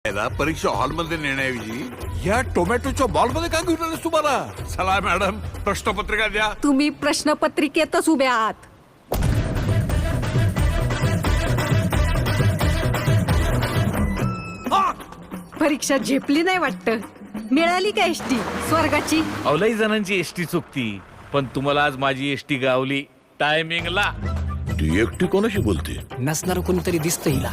याला परीक्षा हॉलमध्ये नेण्याऐवजी या टोमॅटोच्या बॉलमध्ये का घेऊन आलेस तुम्हाला? चला मॅडम, प्रश्नपत्रिका द्या. तुम्ही प्रश्नपत्रिकेतच उभे आहात. परीक्षा झेपली नाही वाटतं. मिळाली का एसटी स्वर्गाची? अवलाई जणांची एसटी चुकती, पण तुम्हाला आज माझी एसटी गावली टायमिंगला. ती एकटी कोणाशी बोलते? नसणार कोणतरी दिसतं हिला.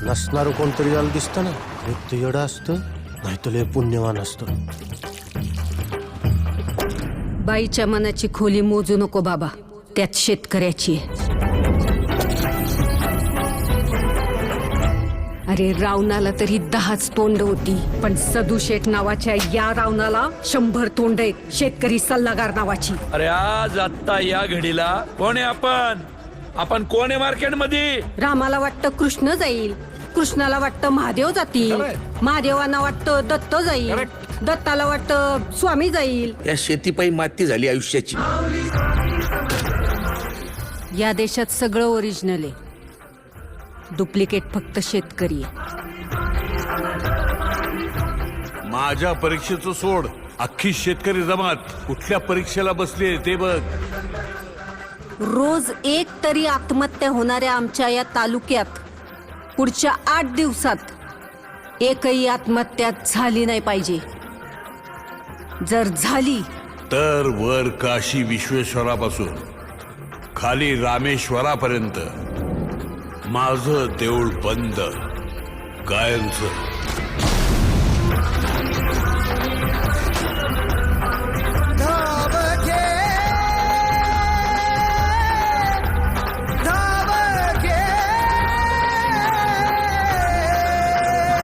नसणार कोणतरी याला दिसतं ना. एक तर येडं असतं, नाही तर लय पुण्यवान असतं. बाईच्या मनाची खोली मोजू नको बाबा, त्यात शेतकऱ्याची आहे. अरे रावणाला तरी 10च तोंड होती, पण सदू शेठ नावाच्या या रावणाला 100 तोंड आहेत. शेतकरी सल्लागार नावाची. अरे आज आत्ता या घडीला कोण आहे आपण कोण आहे मार्केट मध्ये? रामाला वाटतं कृष्ण जाईल, कृष्णाला वाटतं महादेव जातील, महादेवांना वाटतं दत्त जाईल, दत्ताला वाटतं स्वामी जाईल. या शेतीपायी माती झाली आयुष्याची. या देशात सगळं ओरिजिनल आहे, डुप्लिकेट फक्त शेतकरी आहे. माझ्या परीक्षेचं सोड, अख्खी शेतकरी जमात कुठल्या परीक्षेला बसली ते बघ. रोज एक तरी आत्महत्या होणाऱ्या आमच्या या तालुक्यात पुढच्या 8 दिवसात एकही आत्महत्या झाली नाही पाहिजे. जर झाली तर वर काशी विश्वेश्वरापासून खाली रामेश्वरापर्यंत माझं देऊळ बंद, कायमचं.